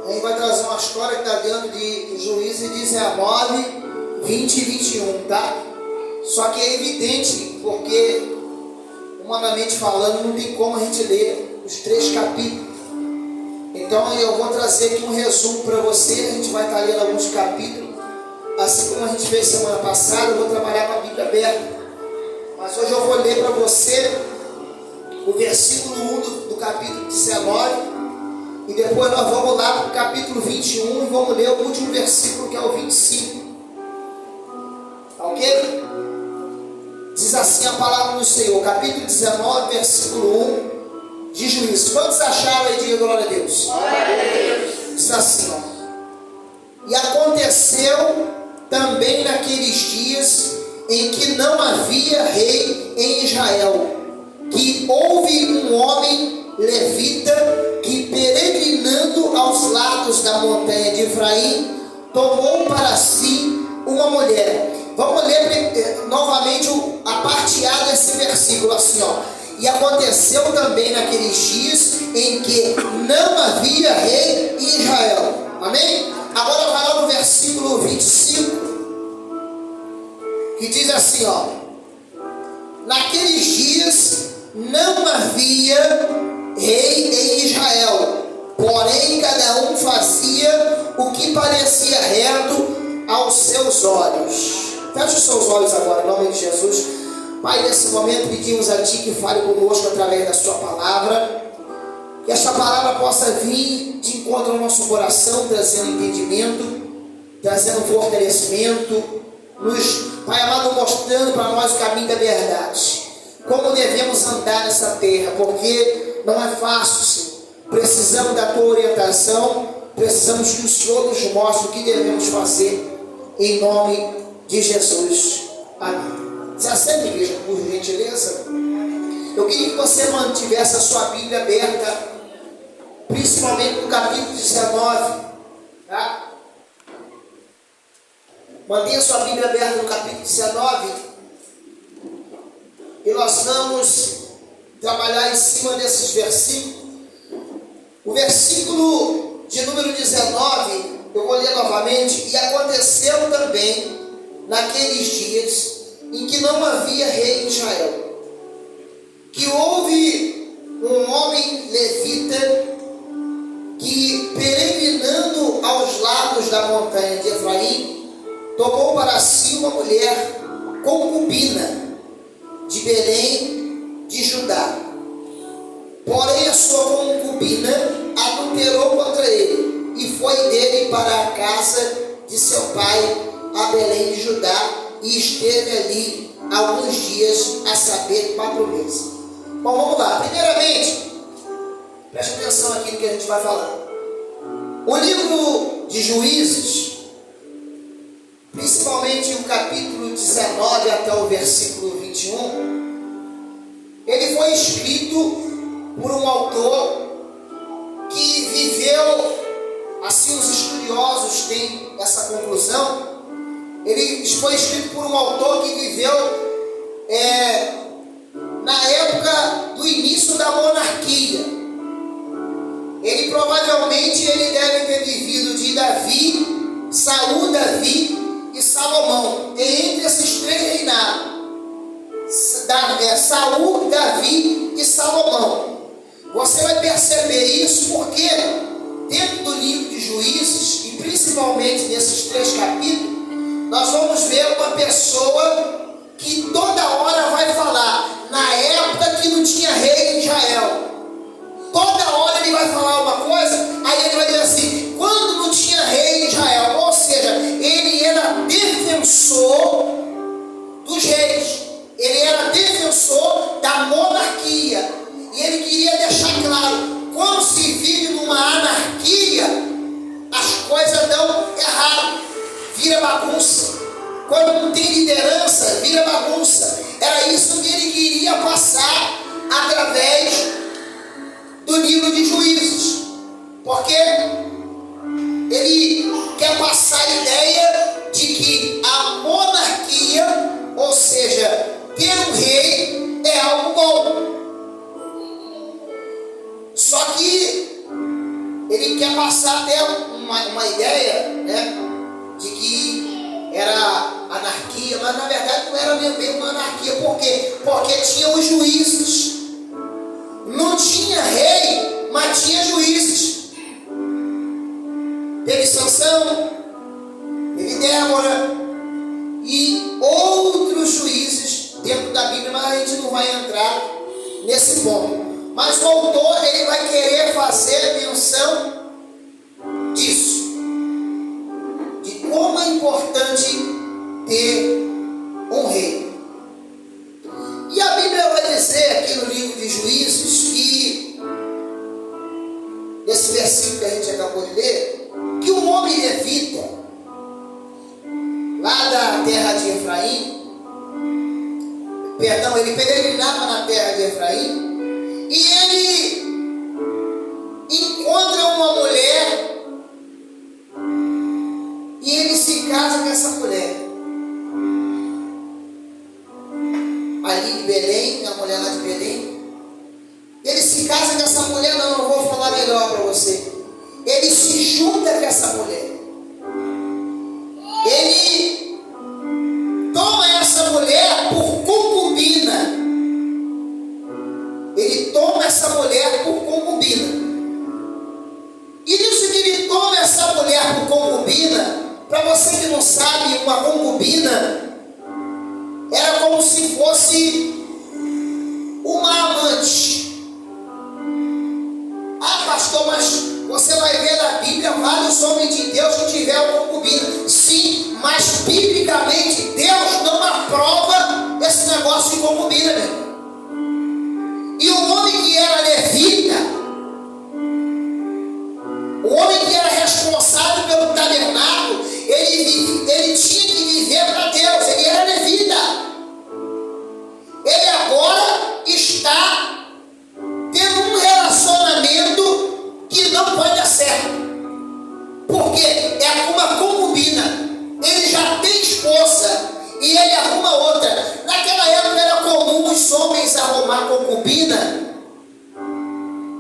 A gente vai trazer uma história que está dentro de Juízes 19, 20 e 21, tá? Só que é evidente, porque, humanamente falando, não tem como a gente ler os 3 capítulos. Então eu vou trazer aqui um resumo para você. A gente vai estar lendo alguns capítulos. Assim como a gente fez semana passada, eu vou trabalhar com a Bíblia aberta. Mas hoje eu vou ler para você o versículo 1 do capítulo 19. E depois nós vamos lá para o capítulo 21 e vamos ler o último versículo, que é o 25. Ok? Diz assim a palavra do Senhor, capítulo 19, versículo 1 de Juízes. Quantos acharam aí? Diga glória a Deus. Glória a Deus. Diz assim, ó. E aconteceu também naqueles dias em que não havia rei em Israel, que houve um homem levita que, peregrinando aos lados da montanha de Efraim, tomou para si uma mulher. Vamos ler novamente a parte A desse versículo, assim, ó. E aconteceu também naqueles dias em que não havia rei em Israel. Amém? Agora vai lá no versículo 25, que diz assim, ó. Naqueles dias não havia rei em Israel, porém cada um fazia o que parecia reto aos seus olhos. Feche os seus olhos agora, em nome de Jesus. Pai, nesse momento pedimos a Ti que fale conosco através da Sua palavra, que esta palavra possa vir de encontro ao nosso coração, trazendo entendimento, trazendo fortalecimento, Pai amado, mostrando para nós o caminho da verdade, como devemos andar nessa terra, porque não é fácil, Senhor. Precisamos da Tua orientação, precisamos que o Senhor nos mostre o que devemos fazer, em nome de Jesus. Amém. Se assente, igreja, por gentileza. Eu queria que você mantivesse a sua Bíblia aberta, principalmente no capítulo 19, tá? Mantenha a sua Bíblia aberta no capítulo 19, e nós vamos trabalhar em cima desses versículos. O versículo de número 19, eu vou ler novamente. E aconteceu também naqueles dias em que não havia rei em Israel, que houve um homem levita que, peregrinando aos lados da montanha de Efraim, tomou para si uma mulher concubina de Belém de Judá. Porém a sua concubina adulterou contra ele e foi dele para a casa de seu pai a Belém de Judá, e esteve ali alguns dias, a saber, 4 meses. Bom, vamos lá. Primeiramente, preste atenção aqui no que a gente vai falar. O livro de Juízes, principalmente o capítulo 19 até o versículo 21, ele foi escrito por um autor que viveu, assim os estudiosos têm essa conclusão. Ele foi escrito por um autor que viveu na época do início da monarquia. Ele provavelmente deve ter vivido de Davi, Saul, Davi e Salomão. E entre esses 3 reinados, Saul, Davi e Salomão. Você vai perceber isso porque dentro do livro de Juízes, e principalmente nesses 3 capítulos, nós vamos ver uma pessoa que toda hora vai falar, na época que não tinha rei em Israel. Toda hora ele vai falar uma coisa, aí ele vai dizer assim, quando não tinha rei em Israel. Ou seja, ele era defensor dos reis, ele era defensor da monarquia, e ele queria deixar claro, quando se vive numa anarquia, as coisas dão errado, vira bagunça. Quando não tem liderança, vira bagunça. Era isso que ele queria passar através do livro de Juízes, porque ele quer passar a ideia de que a monarquia, ou seja, ter um rei, é algo bom. Só que ele quer passar até uma ideia, né, de que era anarquia, mas na verdade não era bem uma anarquia. Por quê? Porque tinha os juízes. Não tinha rei, mas tinha juízes. Teve Sansão, teve Débora e outros juízes dentro da Bíblia, mas a gente não vai entrar nesse ponto. Mas o autor, ele vai querer fazer menção disso, de como é importante ter um rei. E a Bíblia vai dizer aqui no livro de Juízes que, nesse versículo que a gente acabou de ler, que um homem levita, lá da terra de Efraim, ele peregrinava na terra de Efraim, e ele encontra uma mulher e ele se casa com essa mulher. Ali de Belém, a mulher lá de Belém. Ele se casa com essa mulher, não vou falar melhor para você. Ele se junta com essa mulher. Ele toma essa mulher por concubina. Ele toma essa mulher por concubina. E nisso que ele toma essa mulher por concubina, para você que não sabe, uma concubina era como se fosse uma amante. Ah, pastor, mas você vai ver na Bíblia vários homens de Deus que tiveram concubina. Sim, mas biblicamente Deus não aprova esse negócio de concubina, né? E o homem que era levita, o homem que era responsável pelo tabernáculo, ele tinha que viver para Deus, ele era levita. Ele agora está tendo um relacionamento que não pode dar certo. Porque é uma concubina. Ele já tem esposa e ele arruma outra. Naquela época era comum os homens arrumar concubina,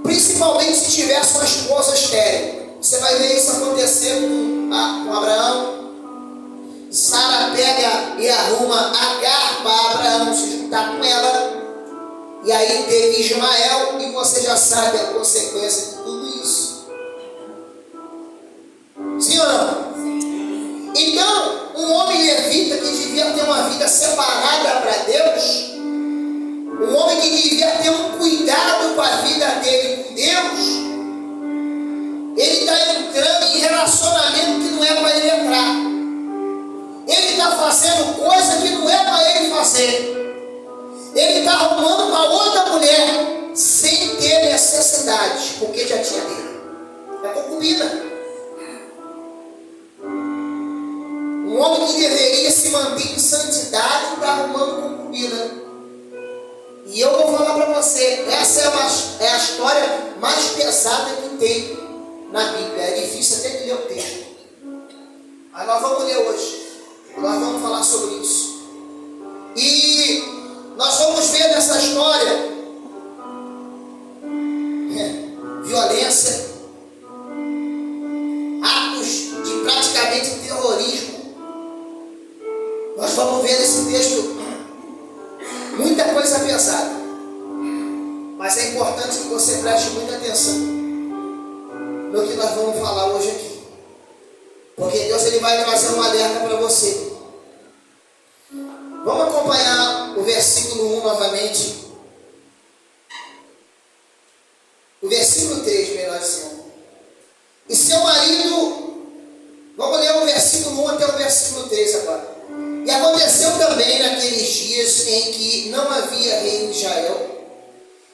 principalmente se tivesse uma esposa estéril. Você vai ver isso acontecer com Abraão. Sara pega e arruma Agar para Abraão se juntar com ela. E aí teve Ismael, e você já sabe a consequência de tudo isso. Sim ou não? Então, um homem levita que devia ter uma vida separada para Deus, um homem que devia ter um cuidado com a vida dele com Deus, ele está entrando em relacionamento que não é para ele entrar. Ele está fazendo coisa que não é para ele fazer. Ele está arrumando uma outra mulher sem ter necessidade, porque já tinha dele. É concubina. Um homem que deveria se manter em santidade está arrumando concubina. E eu vou falar para você, essa é a história mais pesada que tem na Bíblia. É difícil até de ler o texto. Mas nós vamos ler hoje. Nós vamos falar sobre isso. E nós vamos ver nessa história violência, atos de praticamente terrorismo. Nós vamos ver nesse texto muita coisa pesada. Mas é importante que você preste muita atenção no que nós vamos falar hoje aqui. Porque Deus ele vai trazer um alerta para você. Vamos acompanhar o versículo 1 novamente. O versículo 3, melhor dizendo. E seu marido, vamos ler o versículo 1 até o versículo 3 agora. E aconteceu também naqueles dias em que não havia rei em Israel,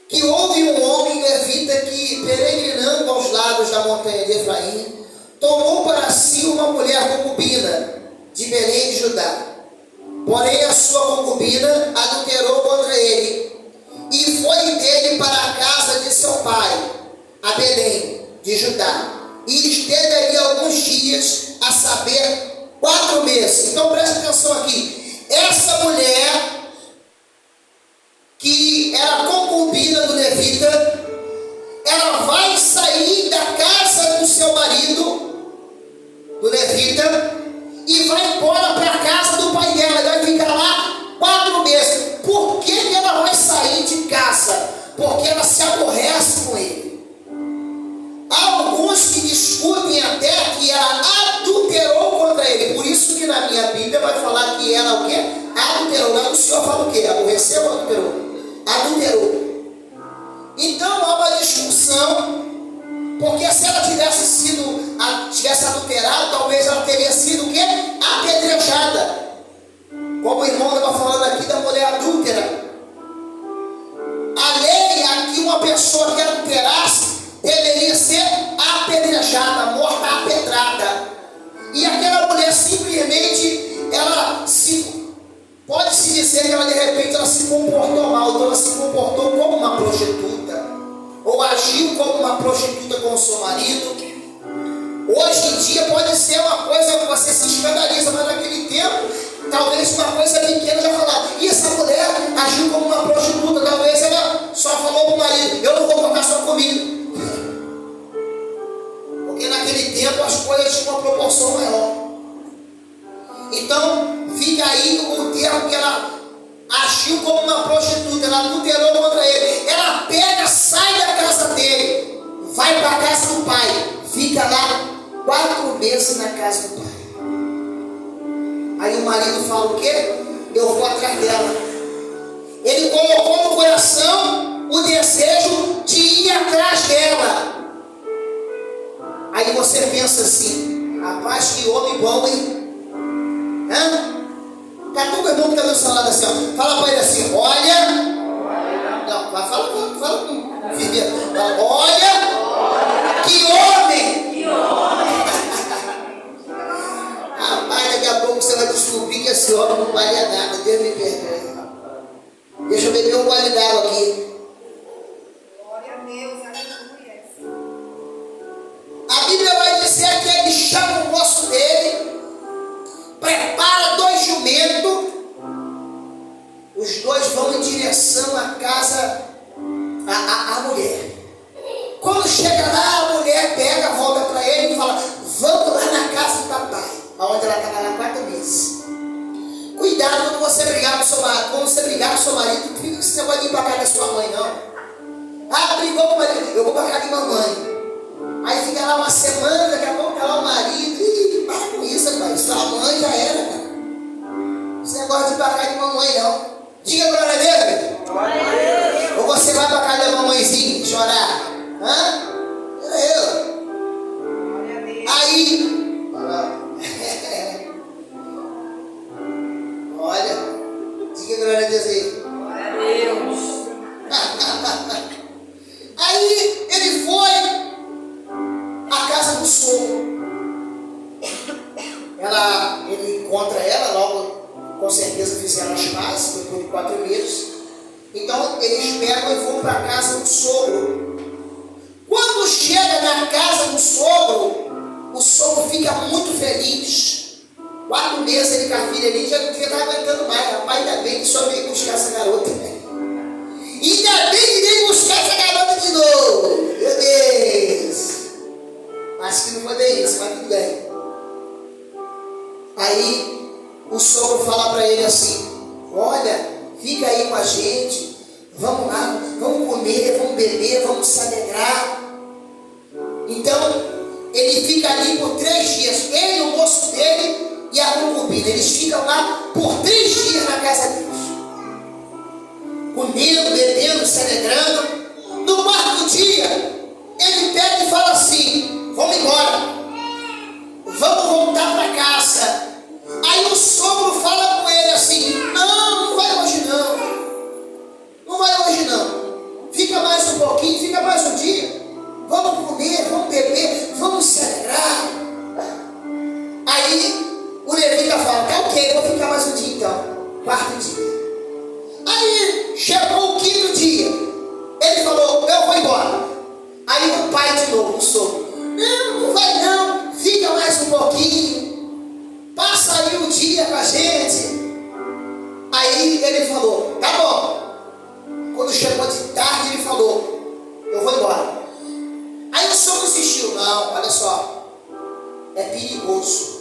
que houve um homem levita que, peregrinando aos lados da montanha de Efraim, tomou para si uma mulher concubina de Belém de Judá. Porém a sua concubina adulterou contra ele, e foi dele para a casa de seu pai, a Belém de Judá, e esteve ali alguns dias, a saber, 4 meses. Então preste atenção aqui. Essa mulher, que era concubina do levita, ela vai sair da casa que ela adulterou contra ele. Por isso que na minha Bíblia vai falar que ela o quê? Adulterou. Lá o Senhor fala o quê? Aborreceu ou adulterou? Adulterou. Então há uma discussão, porque se ela tivesse adulterado, talvez ela teria sido o quê? Apedrejada. Como o irmão estava falando aqui da mulher adúltera. A lei aqui, uma pessoa que adulterasse deveria ser apedrejada, morta à pedrada. E aquela mulher simplesmente, pode-se dizer que ela de repente ela se comportou mal, então ela se comportou como uma prostituta, ou agiu como uma prostituta com o seu marido. Hoje em dia pode ser uma coisa que você se escandaliza, mas naquele tempo, talvez uma coisa pequena já falava, e essa mulher agiu como uma prostituta, talvez ela só falou para o marido, eu não vou tocar sua comida. Porque naquele tempo as coisas tinham uma proporção maior. Então, fica aí o termo que ela agiu como uma prostituta, ela adulterou contra ele. Ela pega, sai da casa dele, vai para a casa do pai, fica lá 4 meses na casa do pai. Aí o marido fala o quê? Eu vou atrás dela. Ele colocou no coração o desejo de ir atrás dela. Aí você pensa assim, rapaz, que homem bom, hein? Cadê o irmão que está no salado assim, ó? Fala para ele assim, olha. Não, fala com firmeza. Olha, que homem! Que homem! Rapaz, daqui a pouco você vai descobrir que esse homem não valia nada. Deus me perdoe. Deixa eu beber um gole d'água aqui. Glória a Deus, aleluia. A Bíblia vai dizer que ele chama o moço dele, prepara 2 jumentos, os 2 vão em direção à casa, a mulher. Quando chega lá, a mulher pega, volta para ele e fala, vamos lá na casa do papai, onde ela estava lá 4 meses. Cuidado quando você brigar com seu marido. Quando você brigar com seu marido, não fica que você vai ir para casa da sua mãe, não. Ah, brigou com o marido, eu vou para casa de mamãe. Aí fica lá uma semana, daqui a pouco tá lá o marido. Ih, para com isso, pai. Sua mãe já era, cara. Esse negócio de ir para casa de mamãe, não. Diga glória a Deus. Ou você vai para casa da mamãezinha chorar? Eu. Aí. Olha, diga glória a Deus aí. Glória a Deus. Aí ele foi à casa do sogro. Ele encontra ela, logo com certeza fizeram as pazes, depois de 4 meses. Então eles pegam e vão para a casa do sogro. Quando chega na casa do sogro, o sogro fica muito feliz. 4 meses ele com a filha ali, já não devia estar aguentando mais. Rapaz, ainda bem que só veio buscar essa garota. Ainda bem que veio buscar essa garota de novo. Meu Deus. Acho que não foi bem isso, mas tudo bem. Aí o sogro fala para ele assim, olha, fica aí com a gente. Vamos lá, vamos comer, vamos beber, vamos se alegrar. Então, ele fica ali por 3 dias. Ele, o moço dele e a concubina, eles ficam lá por 3 dias na casa deles, comendo, bebendo, se alegrando. No 4º dia, ele pega e fala assim, vamos embora, vamos voltar para casa. Aí o sogro fala com ele assim, não vai hoje não, não vai hoje não, fica mais um pouquinho, fica mais um dia, vamos comer, vamos beber, vamos se alegrar. Aí o levita fala, tá ok, vou ficar mais um dia então. 4º dia. Aí chegou o 5º dia. Ele falou, eu vou embora. Aí o pai de novo, o sogro, não vai não, fica mais um pouquinho. Passa aí um dia com a gente. Aí ele falou, tá bom. Quando chegou de tarde ele falou, eu vou embora. Aí o sogro insistiu, não, olha só, é perigoso.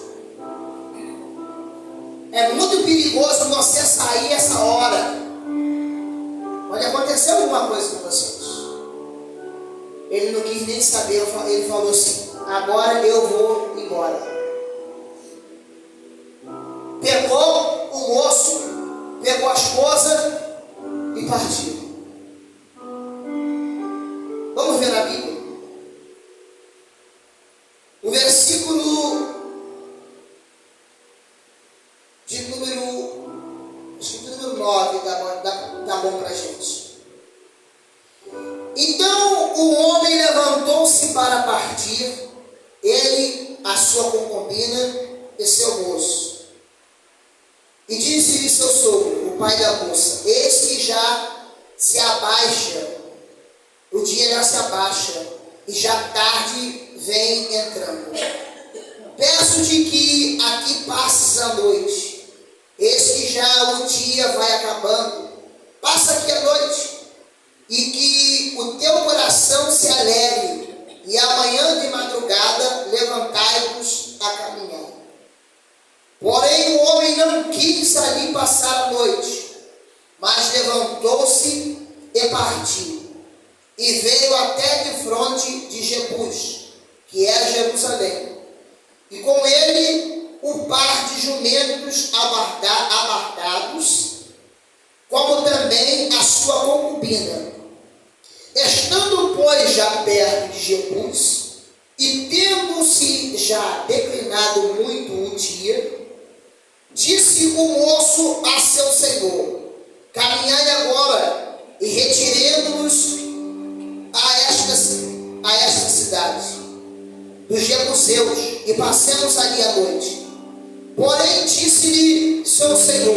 É muito perigoso você sair essa hora. Pode acontecer alguma coisa com vocês. Ele não quis nem saber, ele falou assim, agora eu vou embora. embora. Pegou o moço, pegou a esposa e partiu. Vamos ver na Bíblia. O versículo de número 9 tá bom para a gente. Então o homem levantou-se para partir, ele, a sua concubina e seu moço. E disse-lhe seu sogro, o pai da moça: eis que já se abaixa, o dia já se abaixa, e já tarde vem entrando. Peço-te que aqui passes a noite, eis que já o dia vai acabando. Passa aqui a noite, e que o teu coração se alegre, e amanhã de madrugada levantai-vos a caminhar. Porém o homem não quis ali passar a noite, mas levantou-se e partiu, e veio até de fronte de Jebus, que é Jerusalém, e com ele um par de jumentos abarcados, como também a sua concubina. Estando, pois, já perto de Jebus, e tendo-se já declinado muito o dia, disse o moço a seu senhor: caminhai agora e retiremo-nos a esta cidade dos jebuseus e passemos ali a noite. Porém disse-lhe seu senhor: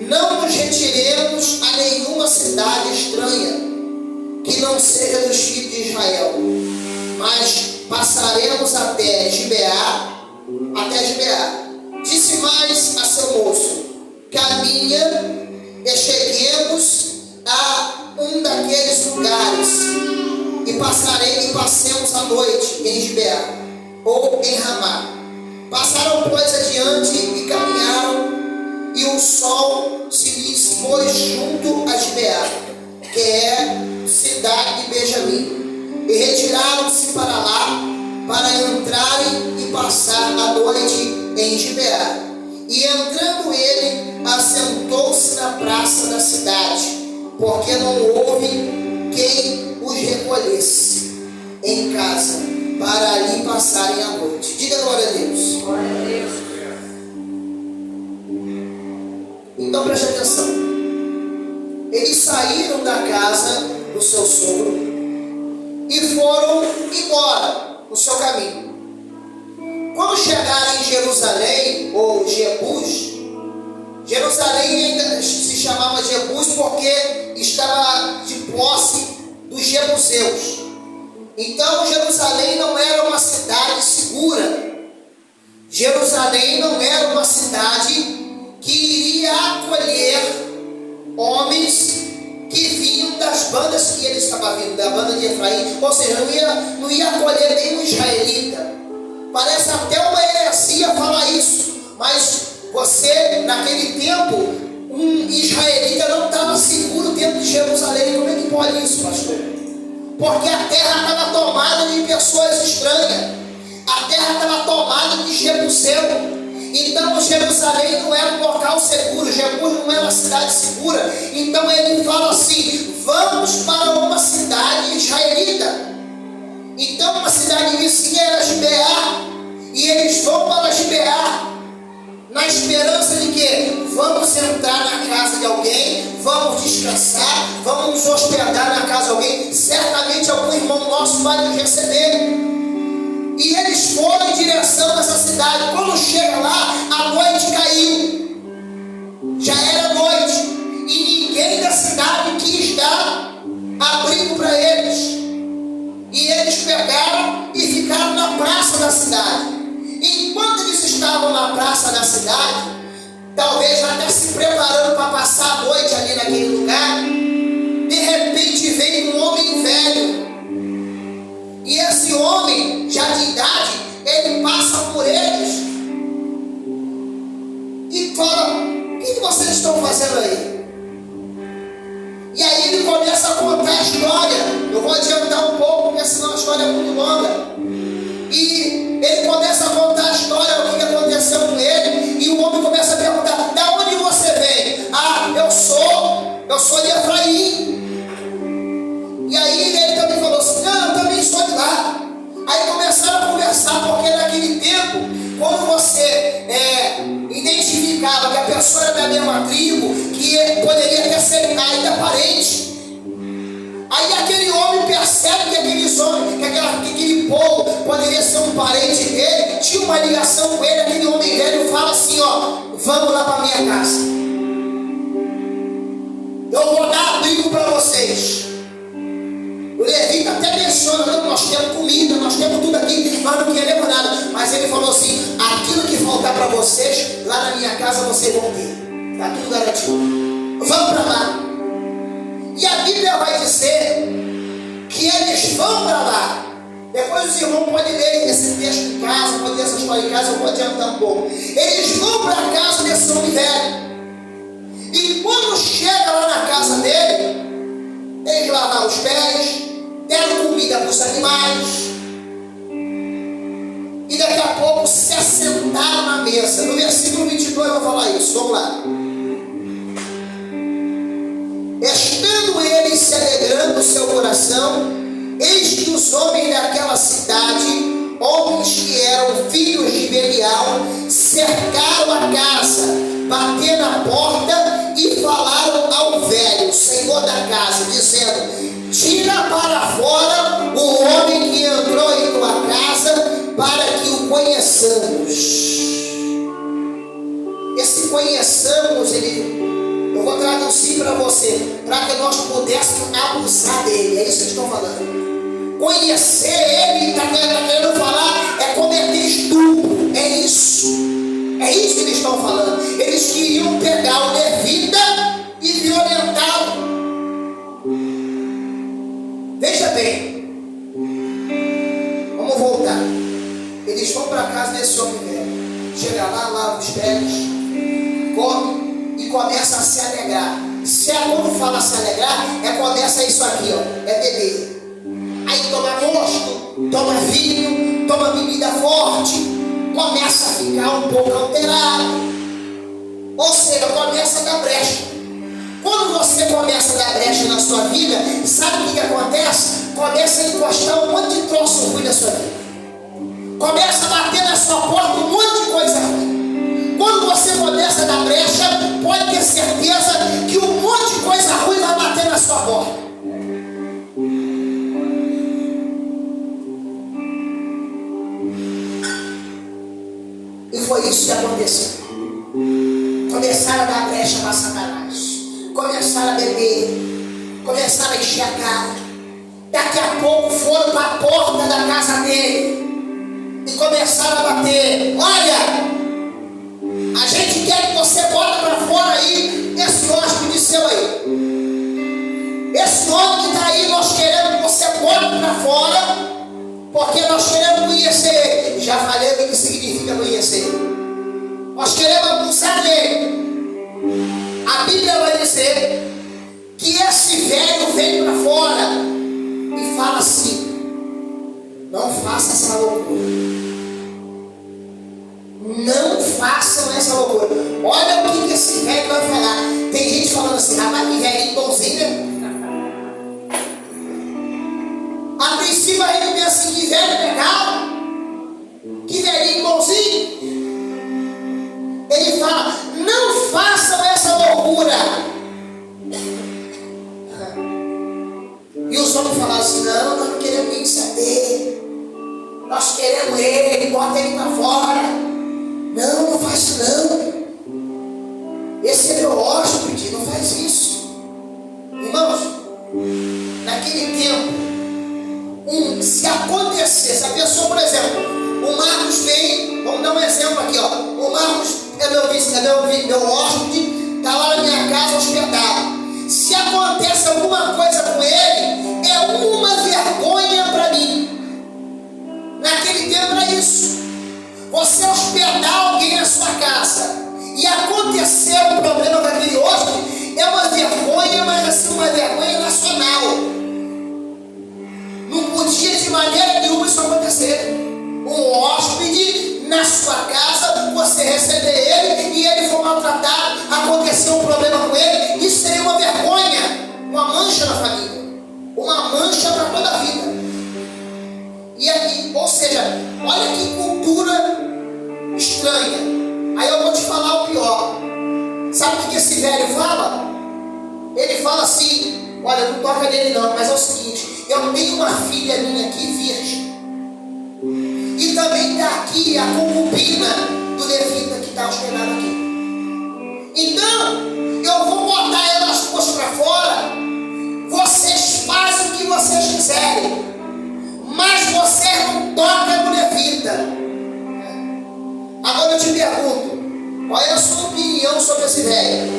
não nos retiremos a nenhuma cidade estranha que não seja dos filhos de Israel, mas passaremos até Gibeá. Disse mais a seu moço: caminha e cheguemos a um daqueles lugares e passemos a noite em Gibeá ou em Ramá. Passaram, pois, adiante e caminharam, e o sol se lhes pôs junto a Gibeá, que é cidade de Benjamim, e retiraram-se para lá, para entrarem e passar a noite em Gibeá. E entrando ele, assentou-se na praça da cidade, porque não houve quem os recolhesse em casa, para ali passarem a noite. Diga glória a Deus. Glória a Deus. Então preste atenção. Eles saíram da casa do seu sogro e foram embora no seu caminho. Quando chegaram em Jerusalém, ou Jebus, Jerusalém ainda se chamava Jebus porque estava de posse dos jebuseus. Então Jerusalém não era uma cidade segura. Jerusalém não era uma cidade que iria acolher homens que vinham das bandas que ele estava vindo, da banda de Efraim, ou seja, não ia acolher nenhum israelita. Parece até uma heresia falar isso, mas você, naquele tempo, um israelita não estava seguro dentro de Jerusalém. Como é que pode isso, pastor? Porque a terra estava tomada de pessoas estranhas, a terra estava tomada de jebuseu. Então Jerusalém não era um local seguro, Jebus não era uma cidade segura. Então ele fala assim: vamos para uma cidade israelita. Então uma cidade vizinha era Gibeá, e eles vão para Gibeá na esperança de que vamos entrar na casa de alguém, vamos descansar, vamos nos hospedar na casa de alguém, certamente algum irmão nosso vai nos receber. E eles foram em direção a essa cidade. Quando chega lá, a noite caiu, já era noite, e ninguém da cidade quis dar abrigo para eles. E eles pegaram e ficaram na praça da cidade. Enquanto eles estavam na praça da cidade, talvez até se preparando para passar a noite ali naquele lugar, de repente veio um homem velho. E esse homem, já de idade, ele passa por eles e fala: o que vocês estão fazendo aí? E aí ele começa a contar a história. Eu vou adiantar um pouco, porque senão a história é muito longa. E ele começa a Sabe por que naquele tempo, quando você identificava que a pessoa era da mesma tribo, que poderia até ser ainda parente, aí aquele homem percebe que aquele povo poderia ser um parente dele, tinha uma ligação com ele. Aquele homem velho fala assim: ó, vamos lá para minha casa, eu vou dar abrigo para vocês. O levita até menciona: não, nós temos comida, nós temos tudo aqui, nós não queremos nada. Mas ele falou assim: aquilo que faltar para vocês, lá na minha casa vocês vão ter, está tudo garantido, vamos para lá. E a Bíblia vai dizer que eles vão para lá. Depois os irmãos podem ler esse texto em casa, podem ler essa história em casa, eu vou adiantar um pouco. Eles vão para a casa desse homem velho. E quando chega lá na casa dele, eles lavaram os pés, deram comida para os animais, e daqui a pouco se assentaram na mesa. No versículo 22 eu vou falar isso, vamos lá. Estando eles se alegrando no seu coração, eis que os homens daquela cidade, homens que eram filhos de Belial, cercaram a casa, bateram na porta e falaram ao velho, senhor da casa, dizendo: tira para fora o homem que entrou em tua casa, para que o conheçamos. Esse conheçamos, eu vou traduzir para você, para que nós pudéssemos abusar dele. É isso que eles estão falando. Conhecer ele, está querendo falar, é cometer estupro. É isso que eles estão falando. Eles queriam pegar o levita e violentá-lo. Veja bem, vamos voltar. Eles vão para a casa desse homem velho, chega lá, lava os pés, come e começa a se alegrar. Se é quando fala se alegrar, começa isso aqui, ó, é beber. Aí toma mosto, toma vinho, toma bebida forte, começa a ficar um pouco alterado. Ou seja, começa a dar brecha. Quando você começa a dar brecha na sua vida, sabe o que acontece? Começa a encostar um monte de troço ruim na sua vida. Começa a bater na sua porta um monte de coisa ruim. Quando você começa a dar brecha, pode ter certeza que um monte de coisa ruim vai bater na sua porta. E foi isso que aconteceu. Começaram a dar brecha para Satanás. Começaram a beber. Começaram a encher a cara. Daqui a pouco foram para a porta da casa dele e começaram a bater. Olha, a gente quer que você bota para fora aí esse hóspede seu aí. Esse homem que está aí, nós queremos que você bote para fora, porque nós queremos conhecer ele. Já falei o que significa conhecer. Nós queremos abusar dele. A Bíblia vai dizer que esse velho vem para fora e fala assim: não faça essa loucura. Não façam essa loucura. Olha o que esse velho vai falar. Tem gente falando assim: rapaz, que velhinho bonzinho, né? A princípio a gente pensa assim: que velho legal, que velhinho bonzinho. Ele fala: não façam essa loucura. E os homens falaram assim: não, nós não queremos nem saber. Nós queremos ele, bota ele para fora. Não, não faz isso não. Esse é meu hóspede, não faz isso. Irmãos, naquele tempo, se acontecesse, a pessoa, por exemplo, o Marcos vem, vamos dar um exemplo aqui, ó. O Marcos é meu hóspede, está lá na minha casa hospedado. Se acontece alguma coisa com ele, é uma vergonha para mim. Naquele tempo era isso. Você hospedar alguém na sua casa e acontecer um problema com aquele hóspede, é uma vergonha, mas assim, uma vergonha nacional. Não podia de maneira nenhuma isso acontecer. Um hóspede na sua casa, você receber ele e ele for maltratado, acontecer um problema com ele, isso seria uma vergonha, uma mancha na família, uma mancha para toda a vida. E aqui, ou seja, olha que cultura estranha. Aí eu vou te falar o pior. Sabe o que esse velho fala? Ele fala assim: olha, não toca nele não, mas é o seguinte, eu tenho uma filha minha aqui virgem. E também está aqui a concubina do levita que está hospedado aqui. Então, eu vou botar elas duas para fora. Vocês fazem o que vocês quiserem, mas vocês não tocam no levita. Agora eu te pergunto, qual é a sua opinião sobre esse velho?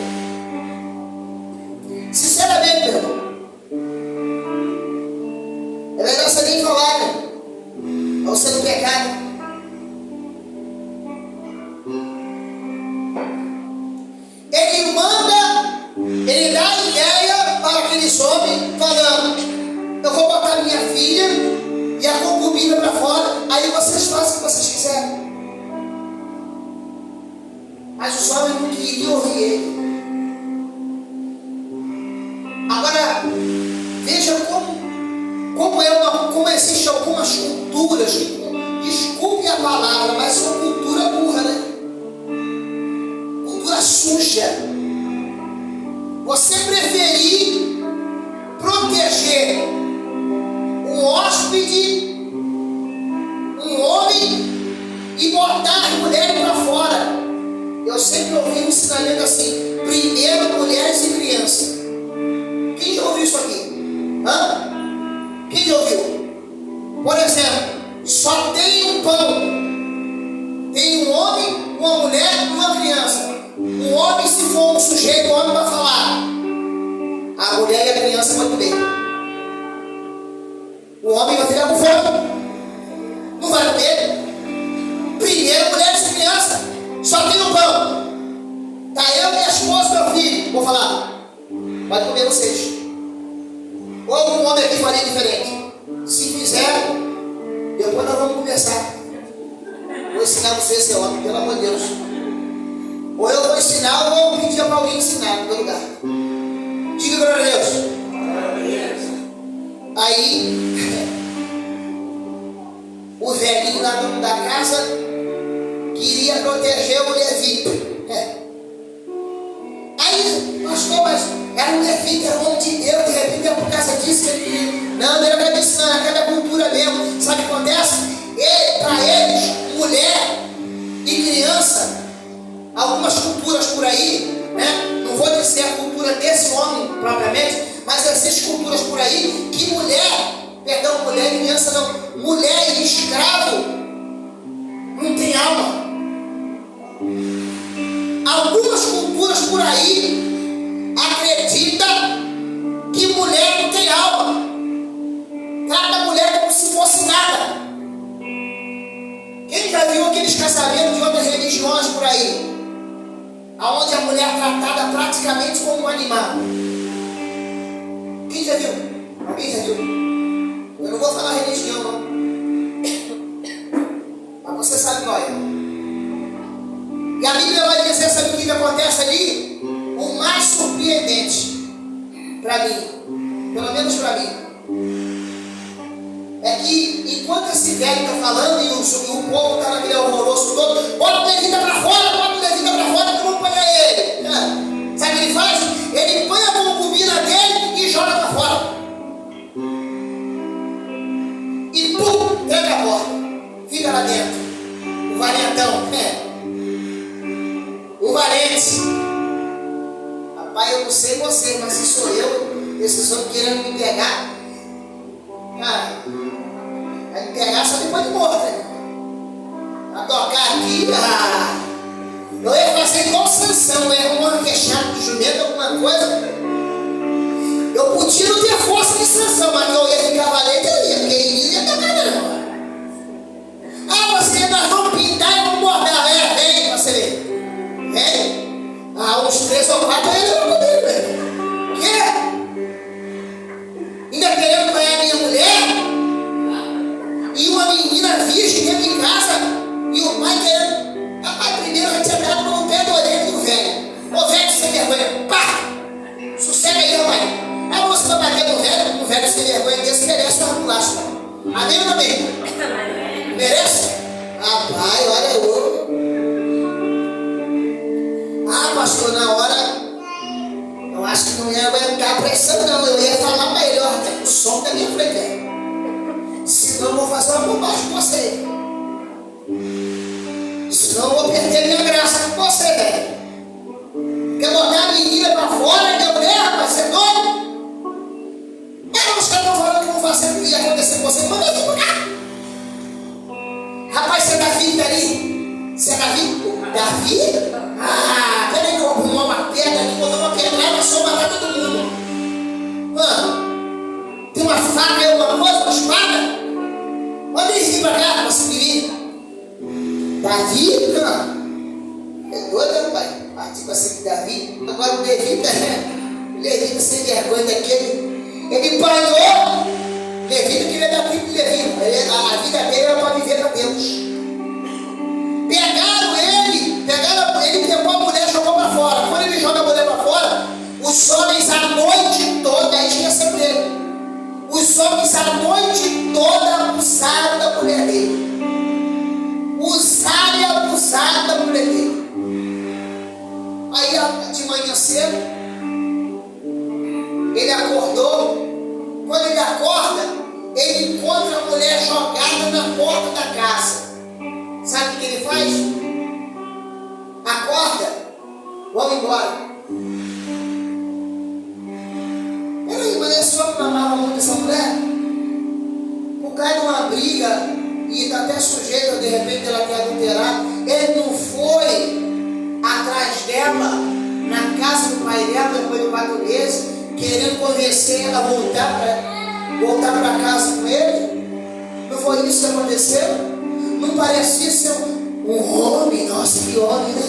Sinceramente, meu irmão, é melhor você nem falar, né? Pra você não pecar. Ele manda, ele dá ideia para aqueles homens, falando: eu vou botar minha filha e a concubina para fora, aí vocês fazem o que vocês quiserem. Mas os homens não queriam ouvir ele. Agora, veja como existem algumas culturas, desculpe a palavra, mas são cultura burra, né? Cultura suja. Você preferir proteger um hóspede, um homem, e botar as mulheres para fora. Eu sempre ouvi um ensinamento assim: primeiro mulheres e crianças. Quem já ouviu isso aqui? Hã? Quem já ouviu? Por exemplo, só tem um pão. Tem um homem, uma mulher e uma criança. O homem, se for um sujeito, o homem vai falar. A mulher e a criança vão comer. O homem vai ficar com fome. Não vai comer. Primeiro mulheres e crianças. Só tem um pão. Tá eu, minha esposa e meu filho. Vou falar. Vai comer vocês. Ou algum homem aqui faria diferente? Se fizer, depois nós vamos conversar. Vou ensinar você a ser homem, pelo amor de Deus. Ou eu vou ensinar, ou eu vou pedir para alguém ensinar no meu lugar. Diga glória a Deus. Aí, o velhinho lá da casa queria proteger o levita. Aí, pastor, mas era um levita, era um homem de Deus, de repente é por causa disso que ele... Não é por causa disso, não, é cada cultura mesmo. Sabe o que acontece? Para eles, mulher e criança, algumas culturas por aí, né? Não vou dizer a cultura desse homem propriamente, mas existem culturas por aí que mulher e criança não, mulher e escravo não tem alma. Algumas culturas por aí acreditam que mulher não tem alma. Trata a mulher como se fosse nada. Quem já viu aqueles casamentos de outras religiões por aí? Onde a mulher é tratada praticamente como um animal. Quem já viu? Alguém já viu? Eu não vou falar religião, não. Mas você sabe qual é. E a Bíblia vai dizer, sabe o que acontece ali? O mais surpreendente para mim, pelo menos para mim, é que enquanto esse velho está falando e o povo está naquele alvoroço todo, bota o levita para fora, que eu vou apanhar ele. Sabe o que ele faz? Ele põe a concubina dele e joga para fora. E pum, tranca a porta. Fica lá dentro. O valentão. O valente. Rapaz, eu não sei você, mas se sou eu, esses homens querendo me pegar. Vai me pegar só depois de morto, né? Pra tocar aqui, eu ia fazer igual Sansão, eu ia arrumar um queixado de jumento, alguma coisa. Eu podia não ter força de Sansão, mas eu ia ficar valente, eu ia, porque ele ia tocar não. Nós vamos pintar e vamos bordar. Vem pra você ver. Vem. Uns 3 ou 4 aí eu não vou poder ver. Quê? Ainda querendo ganhar minha mulher? E uma menina virgem dentro de casa? E o pai querendo... Rapaz, primeiro eu tinha dado no pé da orelha do velho. Ô velho sem vergonha. Pá! Sossega aí, rapaz. Aí você vai bater no velho sem vergonha desse, merece uma bolacha. Amém ou não amém? Merece? Rapaz, olha eu. Ah, pastor, na hora eu acho que não ia aguentar a pressão, não. Eu ia falar pra ele, ó, tá com o som da minha frente, velho. Senão eu vou fazer uma bobagem com você. Senão eu vou perder minha graça com você, velho. Quer botar a menina pra fora, minha mulher, rapaz, você é doido? Os caras estão falando que vão fazer o que ia acontecer com você. Manda aqui pra cá. Rapaz, você é Davi ali? Você é Davi? Davi? Ah, peraí que eu vou arrumar uma pedra aqui, vou dar uma pedrada, só matar todo mundo. Tem uma faca aí, alguma coisa, uma espada? Manda ele vir pra cá, pra se virir. Davi? É doido, rapaz? Partiu pra ser de Davi. Agora o Levita sem vergonha daquele. Ele panhou. Levita queria dar tempo de Levita. A vida dele era para viver para Deus. Pegaram ele, pegou a mulher e jogou para fora. Quando ele joga a mulher para fora, os homens a noite toda, aí tinha sempre ele. Os homens a noite toda abusaram da mulher dele. Usaram e abusaram da mulher dele. Aí de manhã cedo, ele acordou. Quando ele acorda, ele encontra a mulher jogada na porta da casa. Sabe o que ele faz? Acorda, vamos embora. Peraí, mas esse homem não amava muito essa mulher? Por causa de uma briga, e está até sujeito, de repente ela quer adulterar, ele não foi atrás dela, na casa do pai dela, depois de 4 meses, querendo convencer ela a voltar para casa com ele. Não foi isso que aconteceu? Não parecia ser um homem? Nossa, que homem, né?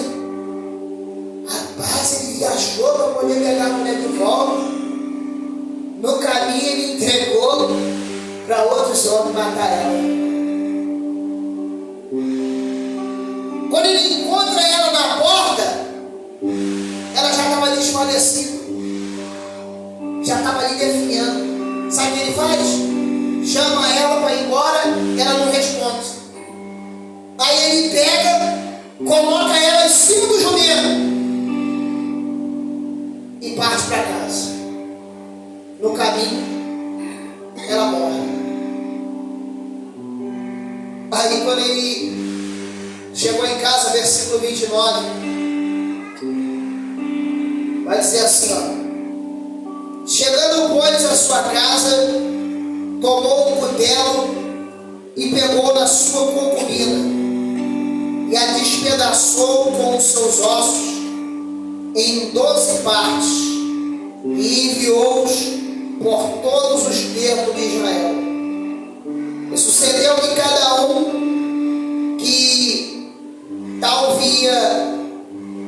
Rapaz, ele viajou para poder pegar a mulher de volta. No caminho ele entregou para outros homens matar ela. Quando ele encontra ela na porta, ela já estava desfalecida. Já estava ali definhando. Sabe o que ele faz? Chama ela para ir embora, ela não responde. Aí ele pega, coloca ela em cima do jumento e parte para casa. No caminho, ela morre. Aí quando ele chegou em casa, versículo 29, vai dizer assim, ó. Chegando, pois, à sua casa, tomou um cutelo e pegou na sua concubina e a despedaçou com os seus ossos em 12 partes e enviou-os por todos os termos de Israel. E sucedeu que cada um que tal via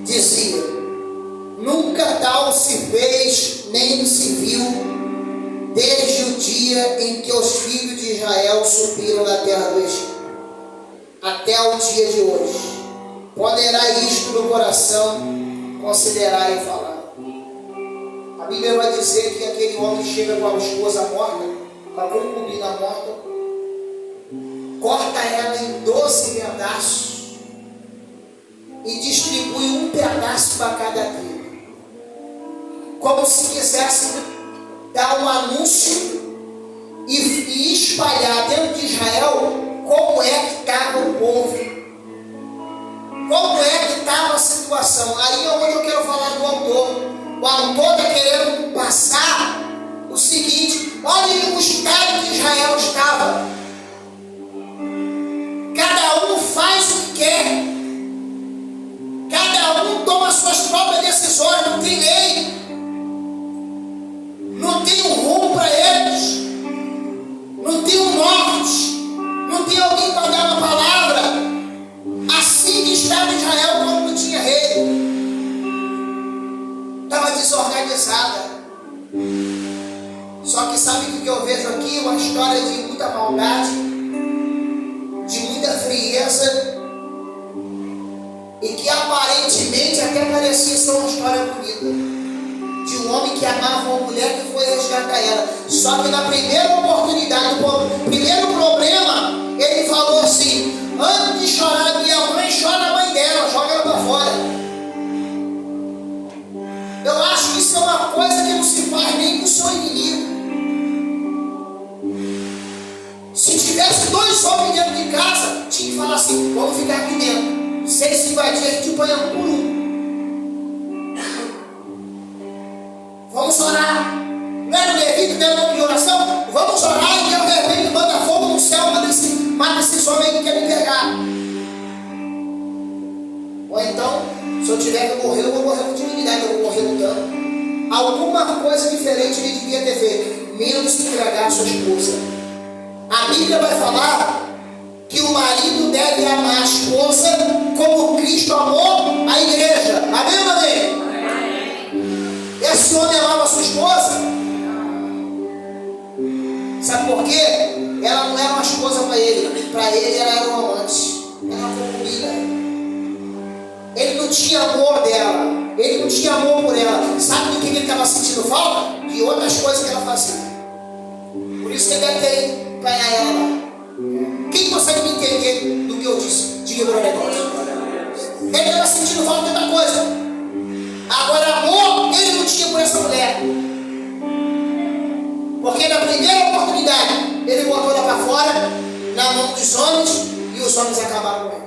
dizia: nunca tal se fez nem se viu desde o dia em que os filhos de Israel subiram da terra do Egito até o dia de hoje. Ponderá isto no coração, considerar e falar. A Bíblia vai dizer que aquele homem chega com a esposa morta, com a concubina morta, corta ela em 12 pedaços e distribui um pedaço para cada tribo, como se quisesse dar um anúncio e espalhar dentro de Israel como é que estava o povo, como é que estava a situação. Aí é onde eu quero falar do autor. O autor está querendo passar o seguinte: olha o estado que Israel estava. Cada um faz o que quer, cada um toma suas próprias decisões, não tem lei, não tem um rumo para eles, não tem um norte, não tem alguém para dar uma palavra. Assim que estava Israel quando não tinha rei, estava desorganizada. Só que sabe o que eu vejo aqui? Uma história de muita maldade, de muita frieza, e que aparentemente até parecia ser uma história bonita, de um homem que amava uma mulher que foi resgatar ela. Só que na primeira oportunidade, no primeiro problema, ele invadir, a gente põe um por um. Vamos orar. Não é no Levita, tem o nome de oração? Vamos orar e de repente manda fogo no céu, mata esse homem que quer me pegar. Ou então, se eu tiver que morrer, eu vou morrer com dignidade, eu vou morrer lutando. Alguma coisa diferente ele devia ter feito, menos entregar a sua esposa. A Bíblia vai falar que o marido deve amar a esposa como Cristo amou a igreja. Amém ou amém? Esse homem amava a sua esposa. Sabe por quê? Ela não era uma esposa para ele. Para ele ela era uma amante. Era uma concubina. Ele não tinha amor dela. Ele não tinha amor por ela. Sabe do que ele estava sentindo falta? De outras coisas que ela fazia. Por isso que ele deve ter ido apanhar ela lá. Quem consegue me entender do que eu disse? Diga para mim. Ele estava sentindo falta de outra coisa. Agora amor ele não tinha por essa mulher. Porque na primeira oportunidade ele botou ela para fora, na mão dos homens, e os homens acabaram com ela.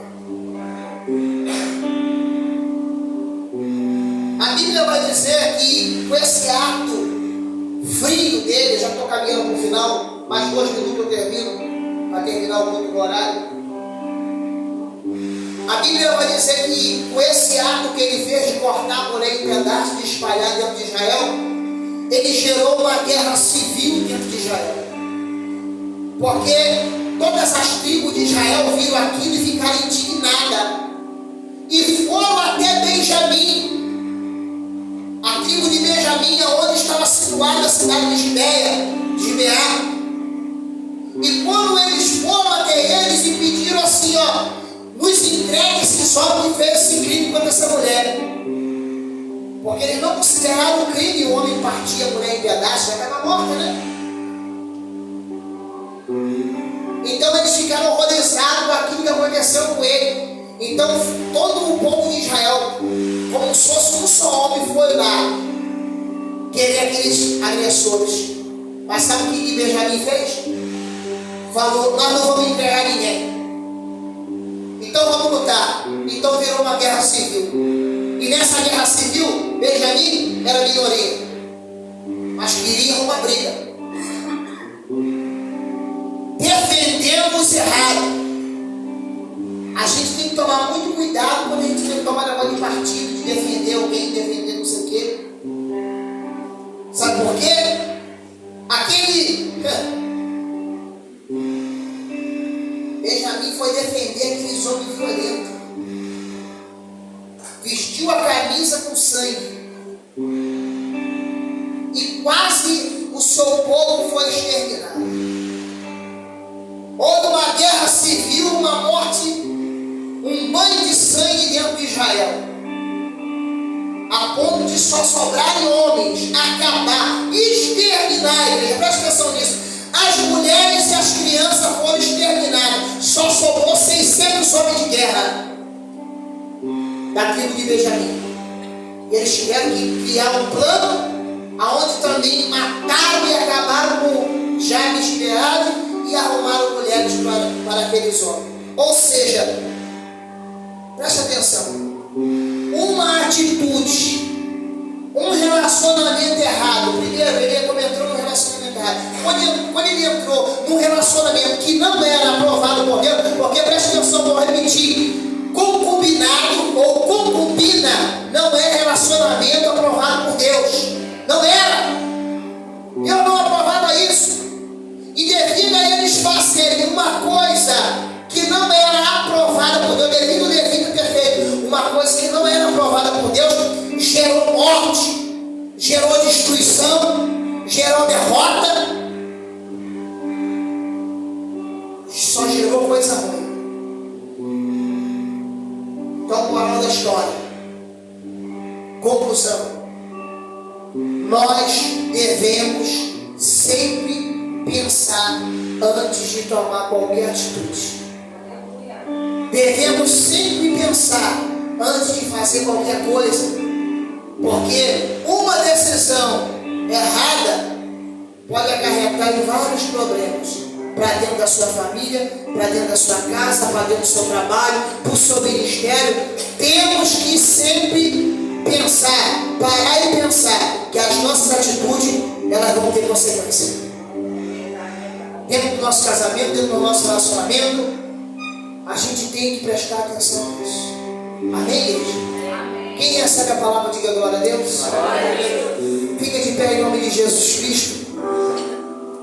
A Bíblia vai dizer que com esse ato frio dele, já estou caminhando para o final, mais 2 minutos eu termino, para terminar o culto do horário. A Bíblia vai dizer que com esse ato que ele fez de cortar a mulher em pedaços e espalhar dentro de Israel, ele gerou uma guerra civil dentro de Israel. Porque todas as tribos de Israel viram aquilo e ficaram indignadas. E foram até Benjamim. A tribo de Benjamim, onde estava situada a cidade de Gibeá. E quando eles foram até eles e pediram assim, nos entregue esse homem que fez esse crime contra essa mulher. Porque eles não consideraram um crime o homem partir a mulher em pedaços, já estava morta, né? Então eles ficaram horrorizados com aquilo que aconteceu com ele. Então todo o povo de Israel, como se fosse um só homem, foi lá querer aqueles agressores. Mas sabe o que Benjamim fez? Falou, nós não vamos entregar ninguém. Então vamos lutar. Então virou uma guerra civil. E nessa guerra civil, Benjamim era minoria, mas queria uma briga. Defendendo os errados. A gente tem que tomar muito cuidado quando a gente tem que tomar negócio de partido, de defender alguém, defender não sei o quê. Sabe por quê? Benjamim foi defender aqueles homens violentos. Vestiu a camisa com sangue. E quase o seu povo foi exterminado. Houve uma guerra civil, uma morte, um banho de sangue dentro de Israel. A ponto de só sobrarem homens, acabar, exterminar a igreja. Presta atenção nisso. As mulheres e as crianças foram exterminadas. Só sobrou 600 homens de guerra da tribo de Benjamim. Eles tiveram que criar um plano aonde também mataram e acabaram com Jabes e Gileade e arrumaram mulheres para aqueles homens. Ou seja, preste atenção, uma atitude, um relacionamento errado. Primeiro, ele entrou num relacionamento errado. Quando ele entrou num relacionamento que não era aprovado por Deus, porque preste atenção, vou repetir, concubinado ou concubina não é relacionamento aprovado por Deus. Não era. Eu não aprovava isso. E devido a eles fazerem uma coisa que não era aprovada por Deus, devido ao Levita ter feito uma coisa que não era aprovada por Deus, gerou morte, gerou destruição, gerou derrota, só gerou coisa ruim. Então, moral da história, conclusão, nós devemos sempre pensar antes de tomar qualquer atitude. Devemos sempre pensar antes de fazer qualquer coisa, porque uma decisão errada pode acarretar em vários problemas para dentro da sua família, para dentro da sua casa, para dentro do seu trabalho, para o seu ministério, temos que sempre pensar, parar e pensar que as nossas atitudes, elas vão ter consequência. Dentro do nosso casamento, dentro do nosso relacionamento, a gente tem que prestar atenção nisso. Amém, igreja? Quem recebe a palavra, diga glória a Deus. Fica de pé em nome de Jesus Cristo.